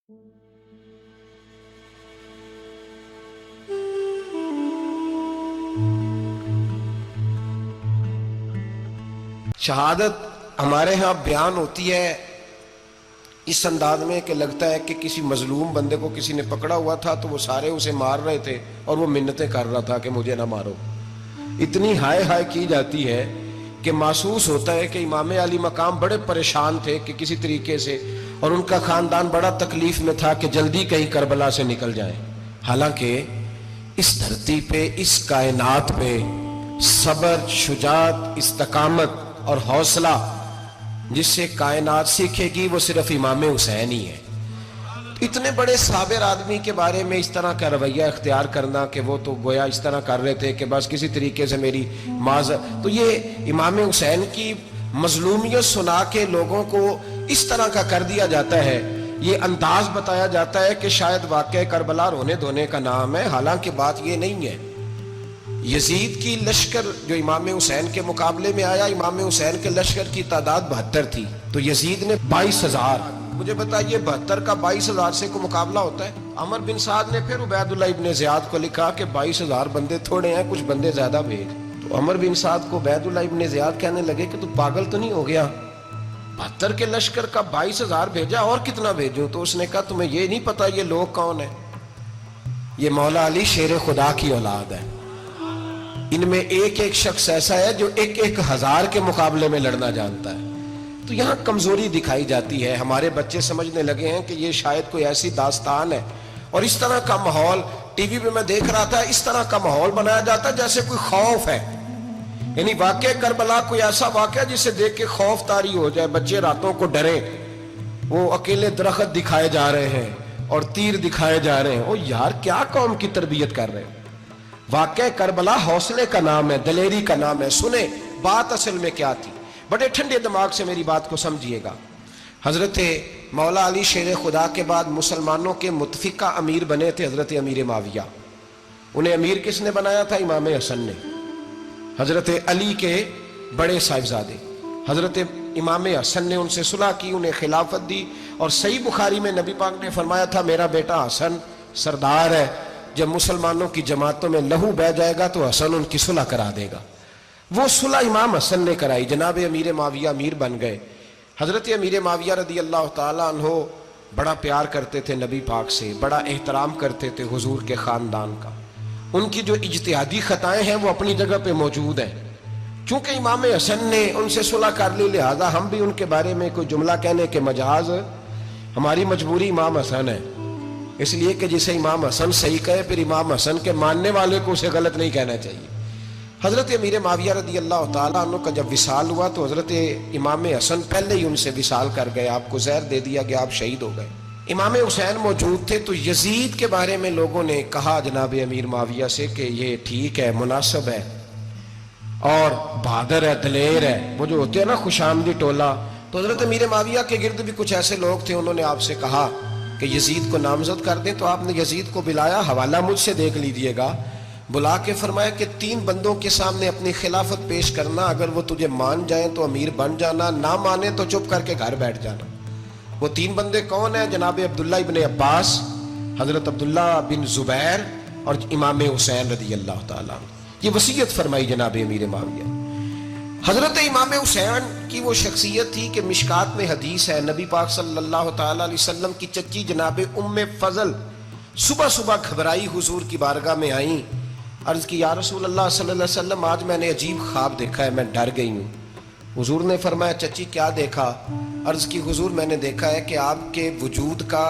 شہادت ہمارے ہاں بیان ہوتی ہے اس انداز میں کہ لگتا ہے کہ کسی مظلوم بندے کو کسی نے پکڑا ہوا تھا تو وہ سارے اسے مار رہے تھے اور وہ منتیں کر رہا تھا کہ مجھے نہ مارو. اتنی ہائے ہائے کی جاتی ہے کہ محسوس ہوتا ہے کہ امام علی مقام بڑے پریشان تھے کہ کسی طریقے سے، اور ان کا خاندان بڑا تکلیف میں تھا کہ جلدی کہیں کربلا سے نکل جائیں. حالانکہ اس دھرتی پہ، اس کائنات پہ صبر، شجاعت، استقامت اور حوصلہ جس سے کائنات سیکھے گی وہ صرف امام حسین ہی ہے. اتنے بڑے صابر آدمی کے بارے میں اس طرح کا رویہ اختیار کرنا کہ وہ تو گویا اس طرح کر رہے تھے کہ بس کسی طریقے سے میری تو یہ امام حسین کی مظلومیت سنا کے لوگوں کو اس طرح کا کر دیا جاتا ہے. یہ انداز بتایا جاتا ہے کہ شاید واقعہ کربلا رونے دھونے کا نام ہے، حالانکہ بات یہ نہیں ہے. یزید کی لشکر جو امام حسین کے مقابلے میں آیا، امام حسین کے لشکر کی تعداد 72 تھی تو یزید نے 22,000. مجھے بتائیے 72 کا 22,000 سے کو مقابلہ ہوتا ہے؟ عمر بن سعد نے پھر عبید اللہ ابن زیاد کو لکھا کہ 22,000 بندے تھوڑے ہیں، کچھ بندے زیادہ بھیج. تو عمر بن سعد کو عبید اللہ ابن زیاد کہنے لگے کہ تو پاگل تو نہیں ہو گیا، 72 کے لشکر کا 22,000 بھیجا، اور کتنا بھیجوں؟ تو اس نے کہا تمہیں یہ نہیں پتا یہ لوگ کون ہیں؟ یہ مولا علی شیر خدا کی اولاد ہے. ان میں ایک ایک شخص ایسا ہے جو 1,000 کے مقابلے میں لڑنا جانتا ہے. تو یہاں کمزوری دکھائی جاتی ہے. ہمارے بچے سمجھنے لگے ہیں کہ یہ شاید کوئی ایسی داستان ہے، اور اس طرح کا ماحول ٹی وی پہ میں دیکھ رہا تھا، اس طرح کا ماحول بنایا جاتا ہے جیسے کوئی خوف ہے. یعنی واقعہ کربلا کوئی ایسا واقعہ جسے دیکھ کے خوف طاری ہو جائے، بچے راتوں کو ڈریں. وہ اکیلے درخت دکھائے جا رہے ہیں اور تیر دکھائے جا رہے ہیں. او یار، کیا قوم کی تربیت کر رہے ہیں؟ واقعہ کربلا حوصلے کا نام ہے، دلیری کا نام ہے. سنیں بات اصل میں کیا تھی، بڑے ٹھنڈے دماغ سے میری بات کو سمجھیے گا. حضرت مولا علی شیر خدا کے بعد مسلمانوں کے متفقہ امیر بنے تھے حضرت امیر معاویہ. انہیں امیر کس نے بنایا تھا؟ امام حسن نے. حضرت علی کے بڑے صاحبزادے حضرت امام حسن نے ان سے صلح کی، انہیں خلافت دی. اور صحیح بخاری میں نبی پاک نے فرمایا تھا میرا بیٹا حسن سردار ہے، جب مسلمانوں کی جماعتوں میں لہو بہ جائے گا تو حسن ان کی صلح کرا دے گا. وہ صلح امام حسن نے کرائی. جناب امیر معاویہ امیر بن گئے. حضرت امیر معاویہ رضی اللہ تعالیٰ عنہ بڑا پیار کرتے تھے نبی پاک سے، بڑا احترام کرتے تھے حضور کے خاندان کا. ان کی جو اجتہادی خطائیں ہیں وہ اپنی جگہ پہ موجود ہیں. چونکہ امام حسن نے ان سے صلح کر لی، لہذا ہم بھی ان کے بارے میں کوئی جملہ کہنے کے مجاز، ہماری مجبوری امام حسن ہے. اس لیے کہ جسے امام حسن صحیح کہے پھر امام حسن کے ماننے والے کو اسے غلط نہیں کہنا چاہیے. حضرت امیر معاویہ رضی اللہ تعالیٰ عنہ کا جب وصال ہوا تو حضرت امام حسن پہلے ہی ان سے وصال کر گئے، آپ کو زہر دے دیا گیا، آپ شہید ہو گئے. امام حسین موجود تھے تو یزید کے بارے میں لوگوں نے کہا جناب امیر معاویہ سے کہ یہ ٹھیک ہے، مناسب ہے اور بہادر ہے، دلیر ہے، وہ جو ہوتے ہیں نا خوش آمدی ٹولہ. تو حضرت امیر معاویہ کے گرد بھی کچھ ایسے لوگ تھے، انہوں نے آپ سے کہا کہ یزید کو نامزد کر دیں. تو آپ نے یزید کو بلایا، حوالہ مجھ سے دیکھ لیجئے گا. بلا کے فرمایا کہ 3 بندوں کے سامنے اپنی خلافت پیش کرنا، اگر وہ تجھے مان جائیں تو امیر بن جانا، نہ مانے تو چپ کر کے گھر بیٹھ جانا. وہ 3 بندے کون ہیں؟ جناب عبداللہ ابن عباس، حضرت عبداللہ بن زبیر اور امام حسین رضی اللہ تعالیٰ. یہ وصیت فرمائی جناب امیر معاویہ. حضرت امام حسین کی وہ شخصیت تھی کہ مشکات میں حدیث ہے، نبی پاک صلی اللہ تعالیٰ علیہ وسلم کی چچی جناب ام فضل صبح صبح گھبرائی حضور کی بارگاہ میں آئیں. عرض کی یا رسول اللہ صلی اللہ علیہ وسلم، آج میں نے عجیب خواب دیکھا ہے، میں ڈر گئی ہوں. حضور نے فرمایا چچی کیا دیکھا؟ عرض کی حضور میں نے دیکھا ہے کہ آپ کے وجود کا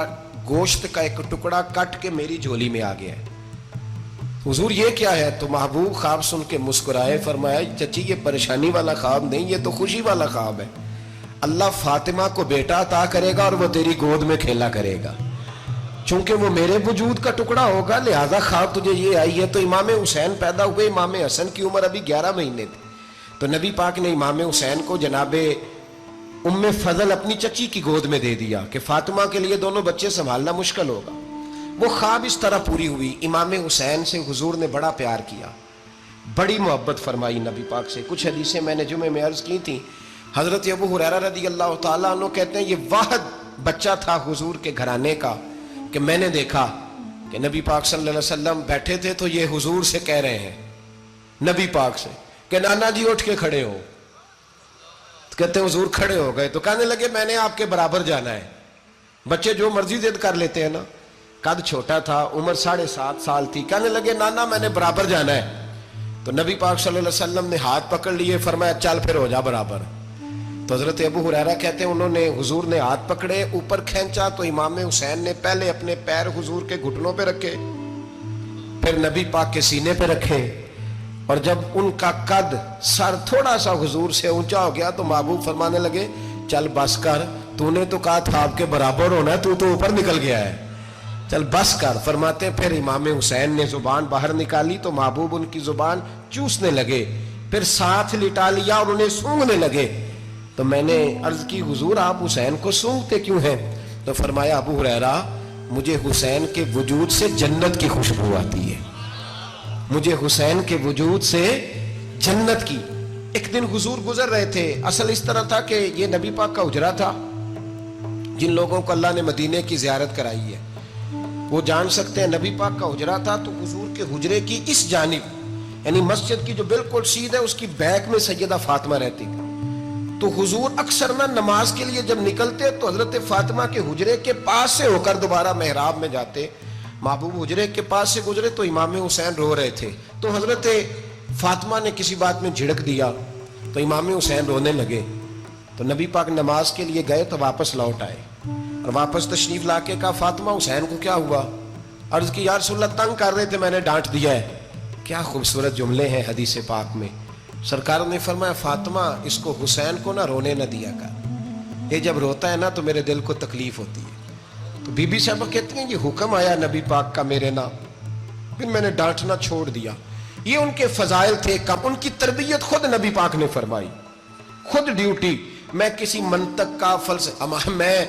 گوشت کا ایک ٹکڑا کٹ کے میری جھولی میں آ گیا ہے. حضور یہ کیا ہے؟ تو محبوب خواب سن کے مسکرائے، فرمایا چچی یہ پریشانی والا خواب نہیں، یہ تو خوشی والا خواب ہے. اللہ فاطمہ کو بیٹا عطا کرے گا اور وہ تیری گود میں کھیلا کرے گا. چونکہ وہ میرے وجود کا ٹکڑا ہوگا لہذا خواب تجھے یہ آئی ہے. تو امام حسین پیدا ہوئے، امام حسن کی عمر ابھی 11 مہینے تھی. تو نبی پاک نے امام حسین کو جناب ام فضل اپنی چچی کی گود میں دے دیا کہ فاطمہ کے لیے دونوں بچے سنبھالنا مشکل ہوگا. وہ خواب اس طرح پوری ہوئی. امام حسین سے حضور نے بڑا پیار کیا، بڑی محبت فرمائی نبی پاک سے. کچھ حدیثیں میں نے جمعے میں عرض کی تھیں. حضرت ابو ہریرہ رضی اللہ تعالیٰ عنہ کہتے ہیں یہ واحد بچہ تھا حضور کے گھرانے کا کہ میں نے دیکھا کہ نبی پاک صلی اللہ علیہ وسلم بیٹھے تھے تو یہ حضور سے کہہ رہے ہیں، نبی پاک سے، کہ نانا جی اٹھ کے کھڑے ہو. کہتے ہیں حضور کھڑے ہو گئے تو کہنے لگے میں نے آپ کے برابر جانا ہے. بچے جو مرضی ضد کر لیتے ہیں نا. قد چھوٹا تھا، عمر 7.5 سال تھی. کہنے لگے نانا میں نے برابر جانا ہے. تو نبی پاک صلی اللہ علیہ وسلم نے ہاتھ پکڑ لیے، فرمایا چل پھر ہو جا برابر. تو حضرت ابو ہریرہ کہتے ہیں انہوں نے، حضور نے ہاتھ پکڑے، اوپر کھینچا تو امام حسین نے پہلے اپنے پیر حضور کے گھٹنوں پہ رکھے، پھر نبی پاک کے سینے پہ رکھے، اور جب ان کا قد سر تھوڑا سا حضور سے اونچا ہو گیا تو محبوب فرمانے لگے چل بس کر، تو نے تو کہا تھا آپ کے برابر ہونا ہے، تو اوپر نکل گیا ہے، چل بس کر. فرماتے ہیں پھر امام حسین نے زبان باہر نکالی تو محبوب ان کی زبان چوسنے لگے، پھر ساتھ لٹا لیا اور انہیں سونگھنے لگے. تو میں نے عرض کی حضور آپ حسین کو سونگھتے کیوں ہیں؟ تو فرمایا ابو ہریرہ مجھے حسین کے وجود سے جنت کی خوشبو آتی ہے، مجھے حسین کے وجود سے جنت کی. ایک دن حضور گزر رہے تھے. اصل اس طرح تھا کہ یہ نبی پاک کا حجرہ تھا. جن لوگوں کو اللہ نے مدینے کی زیارت کرائی ہے وہ جان سکتے ہیں نبی پاک کا حجرہ تھا. تو حضور کے حجرے کی اس جانب، یعنی مسجد کی جو بالکل سیدھ ہے، اس کی بیک میں سیدہ فاطمہ رہتی تھی. تو حضور اکثر نہ نماز کے لیے جب نکلتے تو حضرت فاطمہ کے حجرے کے پاس سے ہو کر دوبارہ محراب میں جاتے. محبوب حجرے کے پاس سے گزرے تو امام حسین رو رہے تھے. تو حضرت فاطمہ نے کسی بات میں جھڑک دیا تو امام حسین رونے لگے. تو نبی پاک نماز کے لیے گئے تو واپس لوٹ آئے اور واپس تشریف لا کے کہا فاطمہ حسین کو کیا ہوا؟ عرض کی یا رسول اللہ تنگ کر رہے تھے میں نے ڈانٹ دیا ہے. کیا خوبصورت جملے ہیں حدیث پاک میں. سرکار نے فرمایا فاطمہ اس کو حسین کو نہ رونے نہ دیا کر، یہ جب روتا ہے نا تو میرے دل کو تکلیف ہوتی ہے. تو بی بی صاحبہ کہتی ہیں یہ حکم آیا نبی پاک کا میرے نام، پھر میں نے ڈانٹنا چھوڑ دیا. یہ ان کے فضائل تھے. کم ان کی تربیت خود نبی پاک نے فرمائی، خود ڈیوٹی. میں کسی منطق کا فلسفہ میں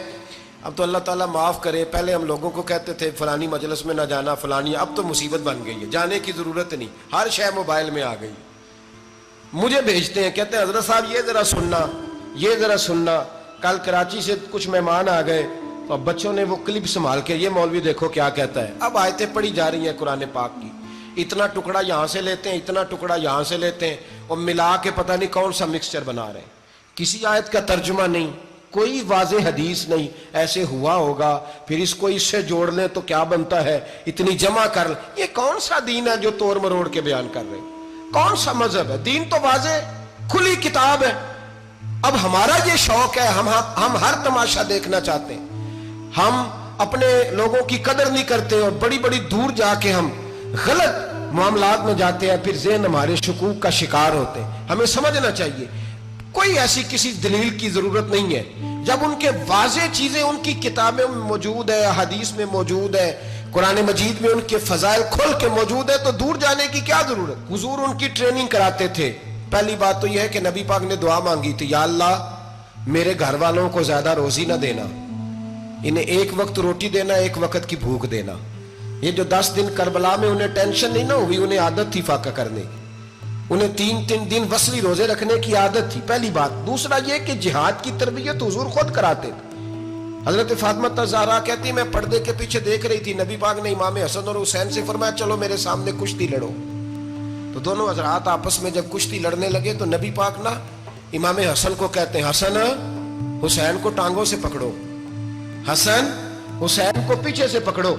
اب تو اللہ تعالیٰ معاف کرے، پہلے ہم لوگوں کو کہتے تھے فلانی مجلس میں نہ جانا فلانی، اب تو مصیبت بن گئی ہے، جانے کی ضرورت نہیں، ہر شے موبائل میں آ گئی. مجھے بھیجتے ہیں کہتے ہیں حضرت صاحب یہ ذرا سننا، یہ ذرا سننا. کل کراچی سے کچھ مہمان آ گئے تو اب بچوں نے وہ کلپ سنبھال کے یہ مولوی دیکھو کیا کہتا ہے. اب آیتیں پڑھی جا رہی ہیں قرآن پاک کی، اتنا ٹکڑا یہاں سے لیتے ہیں، اتنا ٹکڑا یہاں سے لیتے ہیں اور ملا کے پتہ نہیں کون سا مکسچر بنا رہے ہیں. کسی آیت کا ترجمہ نہیں، کوئی واضح حدیث نہیں. ایسے ہوا ہوگا پھر اس کو اس سے جوڑ لیں تو کیا بنتا ہے، اتنی جمع کر لیں. یہ کون سا دین ہے جو توڑ مروڑ کے بیان کر رہے ہیں؟ کون سا مذہب ہے؟ دین تو واضح کھلی کتاب ہے. اب ہمارا یہ شوق ہے، ہم ہر تماشا دیکھنا چاہتے ہیں، ہم اپنے لوگوں کی قدر نہیں کرتے اور بڑی بڑی دور جا کے ہم غلط معاملات میں جاتے ہیں، پھر ذہن ہمارے شکوک کا شکار ہوتے ہیں. ہمیں سمجھنا چاہیے کوئی ایسی کسی دلیل کی ضرورت نہیں ہے. جب ان کے واضح چیزیں ان کی کتابیں میں موجود ہے، حدیث میں موجود ہے، قرآن مجید میں ان کے فضائل کھل کے موجود ہے تو دور جانے کی کیا ضرورت. حضور ان کی ٹریننگ کراتے تھے. پہلی بات تو یہ ہے کہ نبی پاک نے دعا مانگی تھی، یا اللہ میرے گھر والوں کو زیادہ روزی نہ دینا، انہیں ایک وقت روٹی دینا، ایک وقت کی بھوک دینا. یہ جو 10 دن کربلا میں انہیں ٹینشن نہیں نہ ہوئی، انہیں عادت تھی فاقہ کرنے کی، انہیں 3 دن وصلی روزے رکھنے کی عادت تھی. پہلی بات. دوسرا یہ کہ جہاد کی تربیت حضور خود کراتے تھے. حضرت فاطمہ زہرا کہتی میں پردے کے پیچھے دیکھ رہی تھی، نبی پاک نے امام حسن اور حسین سے فرمایا چلو میرے سامنے کشتی لڑو. تو دونوں حضرات آپس میں جب کشتی لڑنے لگے تو نبی پاک نا امام حسن کو کہتے ہیں حسن حسین کو ٹانگوں سے پکڑو، حسن حسین کو پیچھے سے پکڑو.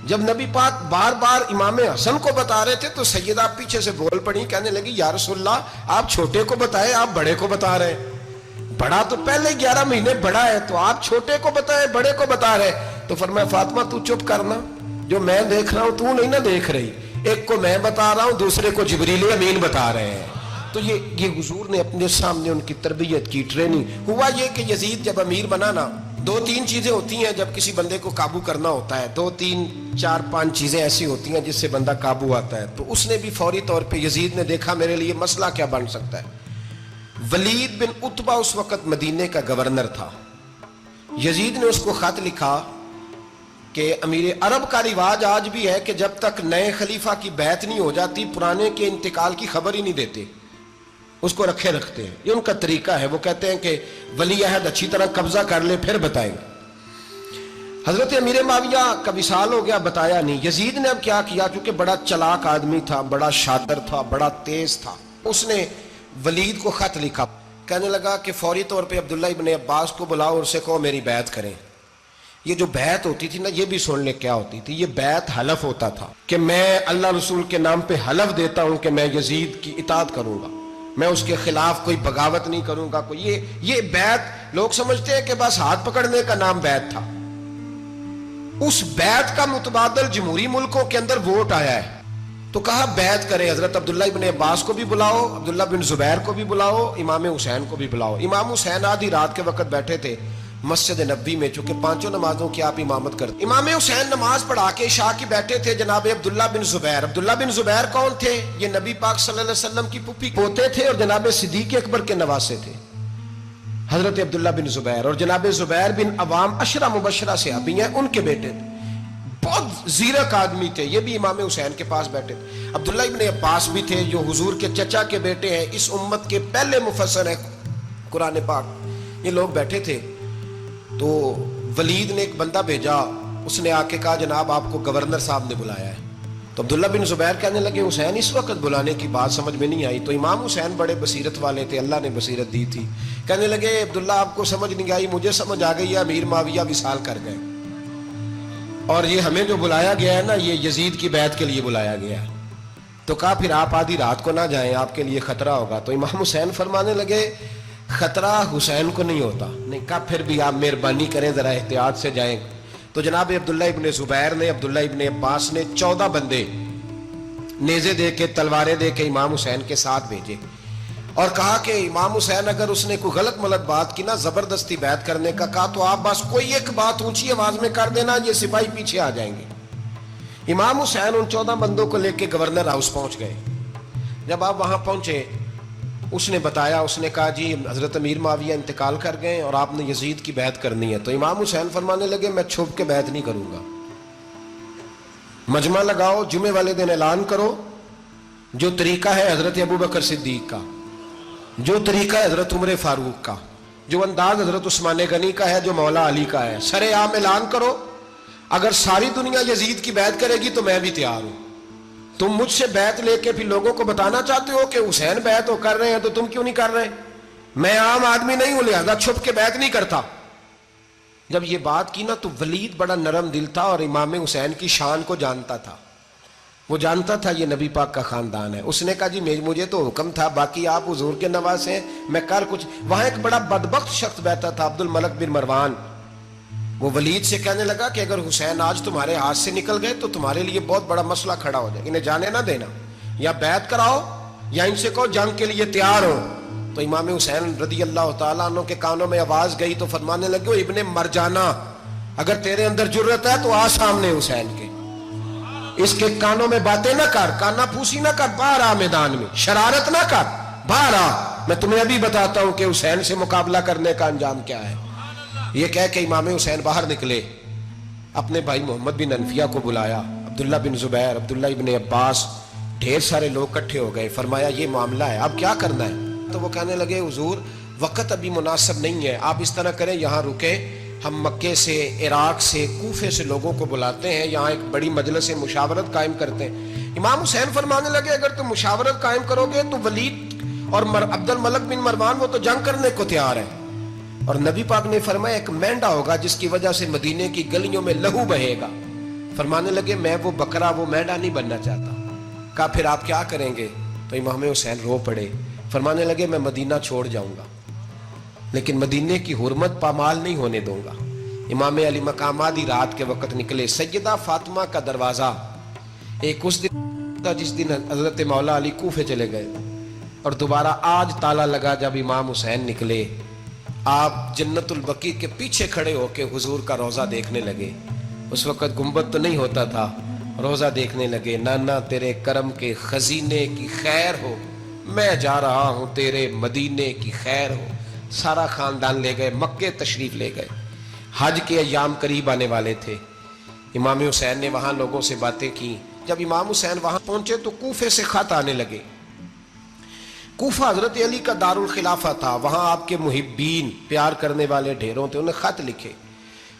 جب نبی پاک بار بار امام حسن کو بتا رہے تھے تو سیدہ پیچھے سے بول پڑی، کہنے لگی یا رسول اللہ آپ چھوٹے کو بتائے، آپ بڑے کو بتا رہے ہیں. بڑا تو پہلے 11 مہینے بڑا ہے تو آپ چھوٹے کو بتائے بڑے کو بتا رہے. تو فرمایا فاطمہ تو چپ کرنا، جو میں دیکھ رہا ہوں تو نہیں نہ دیکھ رہی، ایک کو میں بتا رہا ہوں دوسرے کو جبریل امین بتا رہے ہیں. تو یہ حضور نے اپنے سامنے ان کی تربیت کی، ٹریننگ. ہوا یہ کہ یزید جب امیر بنا نا، 2-3 چیزیں ہوتی ہیں جب کسی بندے کو قابو کرنا ہوتا ہے، 2-3-4-5 چیزیں ایسی ہوتی ہیں جس سے بندہ قابو آتا ہے. تو اس نے بھی فوری طور پہ یزید نے دیکھا میرے لیے مسئلہ کیا بن سکتا ہے. ولید بن عتبہ اس وقت مدینے کا گورنر تھا. یزید نے اس کو خط لکھا کہ امیر عرب کا رواج آج بھی ہے کہ جب تک نئے خلیفہ کی بیعت نہیں ہو جاتی پرانے کے انتقال کی خبر ہی نہیں دیتے، اس کو رکھے رکھتے ہیں. یہ ان کا طریقہ ہے. وہ کہتے ہیں کہ ولی عہد اچھی طرح قبضہ کر لے پھر بتائیں گے. حضرت امیر معاویہ کا وصال ہو گیا، بتایا نہیں۔ یزید نے اب کیا کیا، چونکہ بڑا چلاک آدمی تھا، بڑا شاطر تھا، بڑا تیز تھا، اس نے ولید کو خط لکھا، کہنے لگا کہ فوری طور پہ عبداللہ ابن عباس کو بلاؤ اور اسے کہو میری بیعت کریں۔ یہ جو بیعت ہوتی تھی نا، یہ بھی سن لے کیا ہوتی تھی، یہ بیعت حلف ہوتا تھا کہ میں اللہ رسول کے نام پہ حلف دیتا ہوں کہ میں یزید کی اطاعت کروں گا، میں اس کے خلاف کوئی بغاوت نہیں کروں گا، کوئی یہ بیعت لوگ سمجھتے ہیں کہ بس ہاتھ پکڑنے کا نام بیعت تھا۔ اس بیعت کا متبادل جمہوری ملکوں کے اندر ووٹ آیا ہے، تو کہا بیعت کرے، حضرت عبداللہ ابن عباس کو بھی بلاؤ، عبداللہ بن زبیر کو بھی بلاؤ، امام حسین کو بھی بلاؤ۔ امام حسین آدھی رات کے وقت بیٹھے تھے مسجد نبوی میں، چونکہ پانچوں نمازوں کی آپ امامت کرتے۔ امام حسین نماز پڑھا کے عشاء کی بیٹھے تھے جناب عبداللہ بن زبیر۔ عبداللہ بن زبیر کون تھے؟ یہ نبی پاک صلی اللہ علیہ وسلم کی پھوپھی پوتے تھے اور جناب صدیق اکبر کے نواسے تھے، حضرت عبداللہ بن زبیر، اور جناب زبیر بن عوام عشرہ مبشرہ صحابی ہیں، ان کے بیٹے تھے، بہت زیرک آدمی تھے، یہ بھی امام حسین کے پاس بیٹھے تھے۔ عبداللہ ابن عباس بھی تھے جو حضور کے چچا کے بیٹے ہیں، اس امت کے پہلے مفسر ہیں قرآن پاک، یہ لوگ بیٹھے تھے۔ تو ولید نے ایک بندہ بھیجا، اس نے آ کے کہا جناب آپ کو گورنر صاحب نے بلایا ہے۔ تو عبداللہ بن زبیر کہنے لگے حسین اس وقت بلانے کی بات سمجھ میں نہیں آئی۔ تو امام حسین بڑے بصیرت والے تھے، اللہ نے بصیرت دی تھی، کہنے لگے عبداللہ آپ کو سمجھ نہیں آئی، مجھے سمجھ آ گئی ہے، امیر معاویہ وصال کر گئے، اور یہ ہمیں جو بلایا گیا ہے نا، یہ یزید کی بیعت کے لیے بلایا گیا ہے۔ تو کہا پھر آپ آدھی رات کو نہ جائیں، آپ کے لیے خطرہ ہوگا۔ تو امام حسین فرمانے لگے خطرہ حسین کو نہیں ہوتا، نہیں کہا پھر بھی آپ مہربانی کریں ذرا احتیاط سے جائیں۔ تو جناب عبداللہ ابن زبیر نے، عبداللہ ابن عباس نے 14 بندے نیزے دے کے، تلواریں دے کے امام حسین کے ساتھ بھیجے، اور کہا کہ امام حسین اگر اس نے کوئی غلط ملت بات کی نا، زبردستی بیعت کرنے کا کہا، تو آپ بس کوئی ایک بات اونچی آواز میں کر دینا، یہ سپاہی پیچھے آ جائیں گے۔ امام حسین ان 14 بندوں کو لے کے گورنر ہاؤس پہنچ گئے۔ جب آپ وہاں پہنچے، اس نے بتایا، اس نے کہا جی حضرت امیر معاویہ انتقال کر گئے اور آپ نے یزید کی بیعت کرنی ہے۔ تو امام حسین فرمانے لگے میں چھپ کے بیعت نہیں کروں گا، مجمع لگاؤ، جمعے والے دن اعلان کرو، جو طریقہ ہے حضرت ابو بکر صدیق کا، جو طریقہ ہے حضرت عمر فاروق کا، جو انداز حضرت عثمان غنی کا ہے، جو مولا علی کا ہے، سر عام اعلان کرو، اگر ساری دنیا یزید کی بیعت کرے گی تو میں بھی تیار ہوں۔ تم مجھ سے بیعت لے کے پھر لوگوں کو بتانا چاہتے ہو کہ حسین بیعت ہو کر رہے ہیں تو تم کیوں نہیں کر رہے؟ میں عام آدمی نہیں ہوں، لہذا چھپ کے بیعت نہیں کرتا۔ جب یہ بات کی نا تو ولید بڑا نرم دل تھا اور امام حسین کی شان کو جانتا تھا، وہ جانتا تھا یہ نبی پاک کا خاندان ہے۔ اس نے کہا جی مجھے تو حکم تھا، باقی آپ حضور کے نواسے ہیں، میں کر کچھ۔ وہاں ایک بڑا بدبخت شخص بیٹھا تھا، عبد الملک بن مروان، وہ ولید سے کہنے لگا کہ اگر حسین آج تمہارے ہاتھ سے نکل گئے تو تمہارے لیے بہت بڑا مسئلہ کھڑا ہو جائے، انہیں جانے نہ دینا، یا بیعت کراؤ یا ان سے کہو جنگ کے لیے تیار ہو۔ تو امام حسین رضی اللہ تعالیٰ عنہ کے کانوں میں آواز گئی تو فرمانے لگے ابن مرجانہ، اگر تیرے اندر جرت ہے تو آ سامنے حسین کے، اس کے کانوں میں باتیں نہ کر، کانا پھوسی نہ کر، باہر آ میدان میں، شرارت نہ کر، باہر آ، میں تمہیں ابھی بتاتا ہوں کہ حسین سے مقابلہ کرنے کا انجام کیا ہے۔ یہ کہہ کہ امام حسین باہر نکلے، اپنے بھائی محمد بن انفیہ کو بلایا، عبداللہ بن زبیر، عبداللہ ابن عباس، ڈھیر سارے لوگ اکٹھے ہو گئے، فرمایا یہ معاملہ ہے، اب کیا کرنا ہے؟ تو وہ کہنے لگے حضور وقت ابھی مناسب نہیں ہے، آپ اس طرح کریں یہاں رکیں، ہم مکے سے، عراق سے، کوفے سے لوگوں کو بلاتے ہیں، یہاں ایک بڑی مجلس مشاورت قائم کرتے ہیں۔ امام حسین فرمانے لگے اگر تم مشاورت قائم کرو گے تو ولید اور عبد الملک بن مروان وہ تو جنگ کرنے کو تیار ہے، اور نبی پاک نے فرمایا ایک مینڈا ہوگا جس کی وجہ سے مدینے کی گلیوں میں لہو بہے گا۔ فرمانے لگے میں وہ بکرا، وہ مینڈا نہیں بننا چاہتا۔ کہا پھر آپ کیا کریں گے؟ تو امام حسین رو پڑے، فرمانے لگے میں مدینہ چھوڑ جاؤں گا لیکن مدینے کی حرمت پامال نہیں ہونے دوں گا۔ امام علی مقام آدھی رات کے وقت نکلے، سیدہ فاطمہ کا دروازہ ایک اس دن تھا جس دن حضرت مولا علی کوفے چلے گئے، اور دوبارہ آج تالا لگا جب امام حسین نکلے۔ آپ جنت البقیع کے پیچھے کھڑے ہو کے حضور کا روضہ دیکھنے لگے، اس وقت گنبد تو نہیں ہوتا تھا، روضہ دیکھنے لگے۔ نانا تیرے کرم کے خزینے کی خیر ہو، میں جا رہا ہوں تیرے مدینے کی خیر ہو۔ سارا خاندان لے گئے، مکے تشریف لے گئے، حج کے ایام قریب آنے والے تھے۔ امام حسین نے وہاں لوگوں سے باتیں کی۔ جب امام حسین وہاں پہنچے تو کوفے سے خط آنے لگے۔ کوفہ حضرت علی کا دار الخلافہ تھا، وہاں آپ کے محبین، پیار کرنے والے ڈھیروں تھے، انہیں خط لکھے۔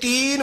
3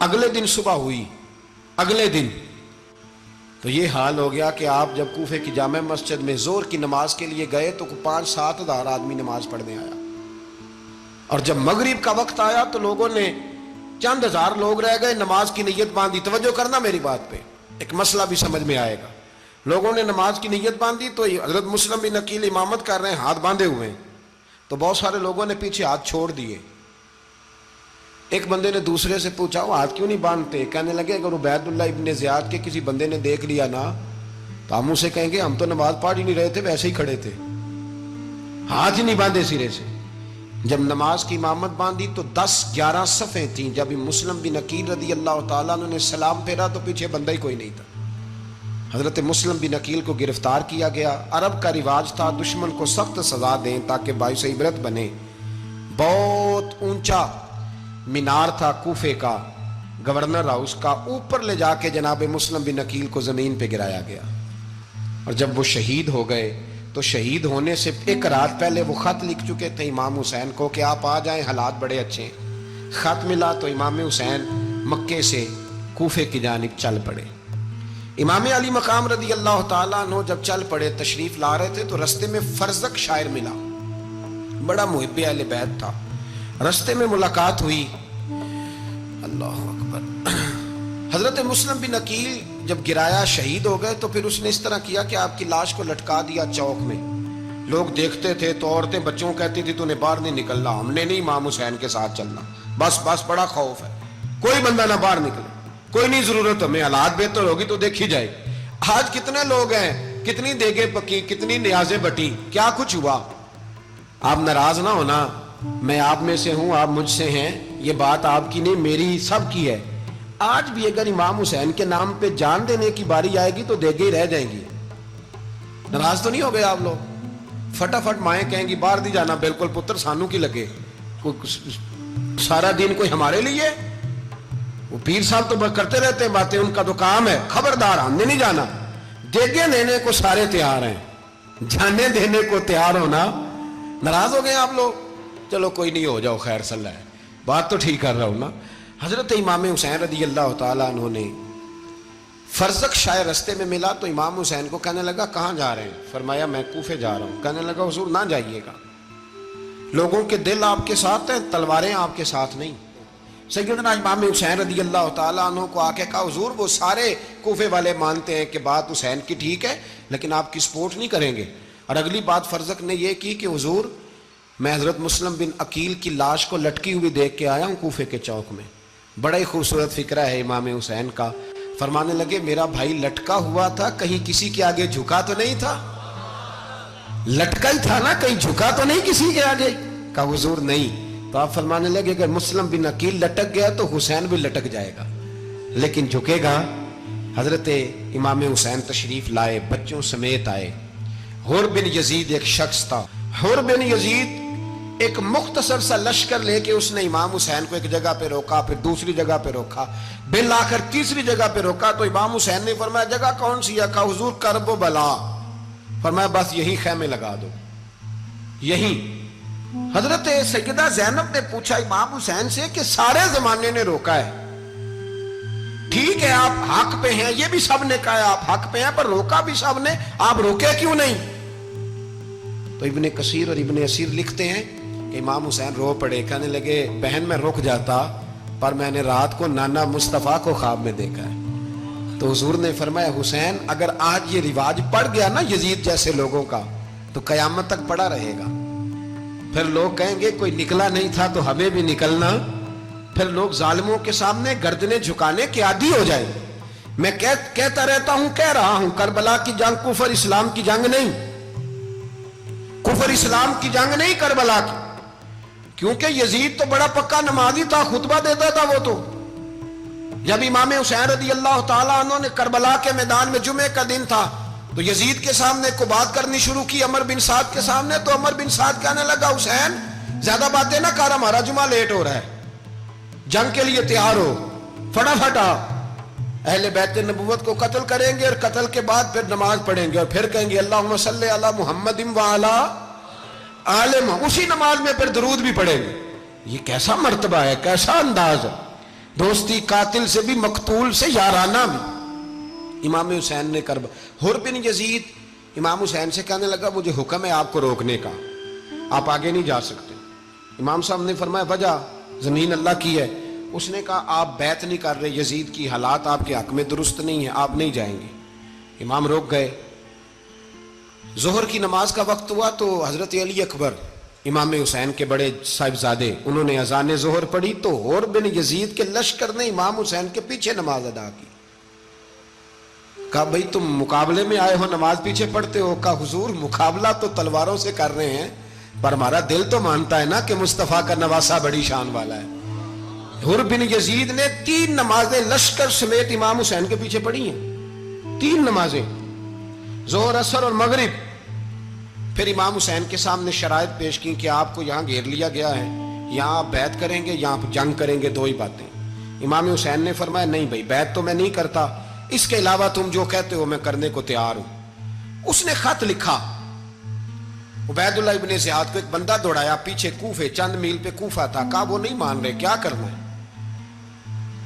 اگلے دن صبح ہوئی، اگلے دن تو یہ حال ہو گیا کہ آپ جب کوفے کی جامع مسجد میں زور کی نماز کے لیے گئے تو 5-7 ہزار آدمی نماز پڑھنے آیا، اور جب مغرب کا وقت آیا تو لوگوں نے چند ہزار لوگ رہ گئے، نماز کی نیت باندھی. توجہ کرنا میری بات پہ، ایک مسئلہ بھی سمجھ میں آئے گا. لوگوں نے نماز کی نیت باندھی تو حضرت مسلم بن عقیل امامت کر رہے ہیں، ہاتھ باندھے ہوئے ہیں، تو بہت سارے لوگوں نے پیچھے ہاتھ چھوڑ دیے. ایک بندے نے دوسرے سے پوچھا وہ ہاتھ کیوں نہیں باندھتے؟ کہنے لگے اگر عبید اللہ ابن زیاد کے کسی بندے نے دیکھ لیا نا تو ہم اسے کہیں گے ہم تو نماز پڑھ ہی نہیں رہے تھے، ویسے ہی کھڑے تھے، ہاتھ ہی نہیں باندھے سرے سے. جب نماز کی امامت باندھی تو 10-11 صفیں تھیں. جب مسلم بن عقیل رضی اللہ تعالیٰ عنہ نے سلام پھیرا تو پیچھے بندہ ہی کوئی نہیں تھا. حضرت مسلم بن عقیل کو گرفتار کیا گیا. عرب کا رواج تھا دشمن کو سخت سزا دیں تاکہ باعث عبرت بنے. بہت اونچا مینار تھا کوفے کا، گورنر ہاؤس کا، اوپر لے جا کے جناب مسلم بن عقیل کو زمین پہ گرایا گیا. اور جب وہ شہید ہو گئے تو شہید ہونے سے ایک رات پہلے وہ خط لکھ چکے تھے امام حسین کو کہ آپ آ جائیں، حالات بڑے اچھے ہیں. خط ملا تو امام حسین مکے سے کوفے کی جانب چل پڑے. امام علی مقام رضی اللہ تعالیٰ عنہ جب چل پڑے تشریف لا رہے تھے تو رستے میں فرزق شاعر ملا، بڑا محب اہل بیت تھا. رستے میں ملاقات ہوئی، اللہ اکبر. حضرت مسلم بن عقیل جب گرایا شہید ہو گئے تو پھر اس نے اس طرح کیا کہ آپ کی لاش کو لٹکا دیا چوک میں. لوگ دیکھتے تھے تو عورتیں بچوں کہتی تھی تو نے باہر نہیں نکلنا، ہم نے نہیں امام حسین کے ساتھ چلنا، بس بڑا خوف ہے، کوئی بندہ نہ باہر نکلے، کوئی نہیں ضرورت ہمیں، حالات بہتر ہوگی تو دیکھی جائے. آج کتنے لوگ ہیں، کتنی دیگیں پکی، کتنی نیازیں بٹی، کیا کچھ ہوا. آپ ناراض نہ ہونا، میں آپ میں سے ہوں، آپ مجھ سے ہیں، یہ بات آپ کی نہیں میری سب کی ہے. آج بھی اگر امام حسین کے نام پہ جان دینے کی باری آئے گی تو دیگیں ہی رہ جائیں گی. ناراض تو نہیں ہو گئے آپ لوگ؟ فٹافٹ مائیں کہیں گی باہر دی جانا، بالکل پتر سانو کی لگے، سارا دن کوئی ہمارے لیے. وہ پیر صاحب تو کرتے رہتے ہیں باتیں، ان کا تو کام ہے. خبردار ہم نے نہیں جانا. دیگیں دینے کو سارے تیار ہیں، جانے دینے کو تیار ہونا. ناراض ہو گئے آپ لوگ؟ چلو کوئی نہیں، ہو جاؤ، خیر صلی اللہ ہے، بات تو ٹھیک کر رہا ہوں نا. حضرت امام حسین رضی اللہ تعالیٰ عنہ نے فرزق شاعر رستے میں ملا تو امام حسین کو کہنے لگا کہاں جا رہے ہیں؟ فرمایا میں کوفے جا رہا ہوں. کہنے لگا حضور نہ جائیے گا، لوگوں کے دل آپ کے ساتھ ہیں، تلواریں آپ کے ساتھ نہیں. سیدنا امام حسین رضی اللہ تعالیٰ عنہ کو آ کے کہا حضور وہ سارے کوفے والے مانتے ہیں کہ بات حسین کی ٹھیک ہے لیکن آپ کی سپورٹ نہیں کریں گے. اور اگلی بات فرزق نے یہ کی کہ حضور میں حضرت مسلم بن عقیل کی لاش کو لٹکی ہوئی دیکھ کے آیا ہوں کوفے کے چوک میں. بڑا ہی خوبصورت فکرہ ہے امام حسین کا. فرمانے لگے میرا بھائی لٹکا ہوا تھا، کہیں کسی کے آگے جھکا تو نہیں تھا؟ لٹکا ہی تھا نا، کہیں جھکا تو نہیں کسی کے آگے؟ کہا حضور نہیں. تو آپ فرمانے لگے اگر مسلم بن عقیل لٹک گیا تو حسین بھی لٹک جائے گا، لیکن جھکے گا. حضرت امام حسین تشریف لائے، بچوں سمیت آئے. حر بن یزید ایک شخص تھا. حر بن یزید ایک مختصر سا لشکر لے کے اس نے امام حسین کو ایک جگہ پہ روکا، پھر دوسری جگہ پہ روکا، بالآخر تیسری جگہ پہ روکا. تو امام حسین نے فرمایا جگہ کون سی ہے؟ کہا حضور کرب و بلا. فرمایا بس یہی خیمے لگا دو، یہی. حضرت سیدہ زینب نے پوچھا امام حسین سے کہ سارے زمانے نے روکا ہے، ٹھیک ہے آپ حق پہ ہیں، یہ بھی سب نے کہا آپ حق پہ ہیں، پر روکا بھی سب نے، آپ روکے کیوں نہیں؟ تو ابن کثیر اور ابن اسیر لکھتے ہیں کہ امام حسین رو پڑے. کہنے لگے بہن میں رک جاتا پر میں نے رات کو نانا مصطفیٰ کو خواب میں دیکھا ہے. تو حضور نے فرمایا حسین اگر آج یہ رواج پڑ گیا نا یزید جیسے لوگوں کا تو قیامت تک پڑا رہے گا. پھر لوگ کہیں گے کوئی نکلا نہیں تھا تو ہمیں بھی نکلنا. پھر لوگ ظالموں کے سامنے گردنیں جھکانے کے عادی ہو جائیں. میں کہتا رہتا ہوں، کہہ رہا ہوں، کربلا کی جنگ کفر اسلام کی جنگ نہیں، کفر اسلام کی جنگ نہیں کربلا کی. کیونکہ یزید تو بڑا پکا نمازی تھا، خطبہ دیتا تھا. وہ تو جب امام حسین رضی اللہ تعالیٰ عنہ نے کربلا کے میدان میں جمعے کا دن تھا تو یزید کے سامنے کو بات کرنی شروع کی عمر بن سعد کے سامنے. تو عمر بن سعد کہنے لگا حسین زیادہ باتیں نہ کر، ہمارا جمعہ لیٹ ہو رہا ہے، جنگ کے لیے تیار ہو، فٹافٹ آ. اہل بیت نبوت کو قتل کریں گے اور قتل کے بعد پھر نماز پڑھیں گے اور پھر کہیں گے اللہم صلی علی محمد وعلی آل محمد. اسی نماز میں پھر درود بھی پڑھیں گے. یہ کیسا مرتبہ ہے، کیسا انداز ہے. دوستی قاتل سے بھی، مقتول سے یارانہ بھی۔ امام حسین نے حر بن یزید امام حسین سے کہنے لگا مجھے حکم ہے آپ کو روکنے کا، آپ آگے نہیں جا سکتے۔ امام صاحب نے فرمایا وجہ؟ زمین اللہ کی ہے۔ اس نے کہا آپ بیعت نہیں کر رہے، یزید کی حالات آپ کے حق میں درست نہیں ہیں، آپ نہیں جائیں گے۔ امام روک گئے۔ ظہر کی نماز کا وقت ہوا تو حضرت علی اکبر امام حسین کے بڑے صاحبزادے، انہوں نے اذان ظہر پڑھی تو حر بن یزید کے لشکر نے امام حسین کے پیچھے نماز ادا کی۔ کہا بھئی تم مقابلے میں آئے ہو، نماز پیچھے پڑھتے ہو؟ کہا حضور مقابلہ تو تلواروں سے کر رہے ہیں، پر ہمارا دل تو مانتا ہے نا کہ مصطفیٰ کا نواسہ بڑی شان والا ہے۔ حر بن یزید نے 3 نمازیں لشکر سمیت امام حسین کے پیچھے پڑھی ہیں، 3 نمازیں، ظہر اثر اور مغرب۔ پھر امام حسین کے سامنے شرائط پیش کی کہ آپ کو یہاں گھیر لیا گیا ہے، یہاں آپ بیعت کریں گے، یہاں جنگ کریں گے، 2 ہی باتیں۔ امام حسین نے فرمایا نہیں بھائی، بیعت تو میں نہیں کرتا، اس کے علاوہ تم جو کہتے ہو میں کرنے کو تیار ہوں۔ اس نے خط لکھا، عبید اللہ ابن زیاد کو ایک بندہ دوڑایا پیچھے، کوفے چند میل پہ کوفہ تھا۔ کہا وہ نہیں مان رہے، کیا کرنا ہے؟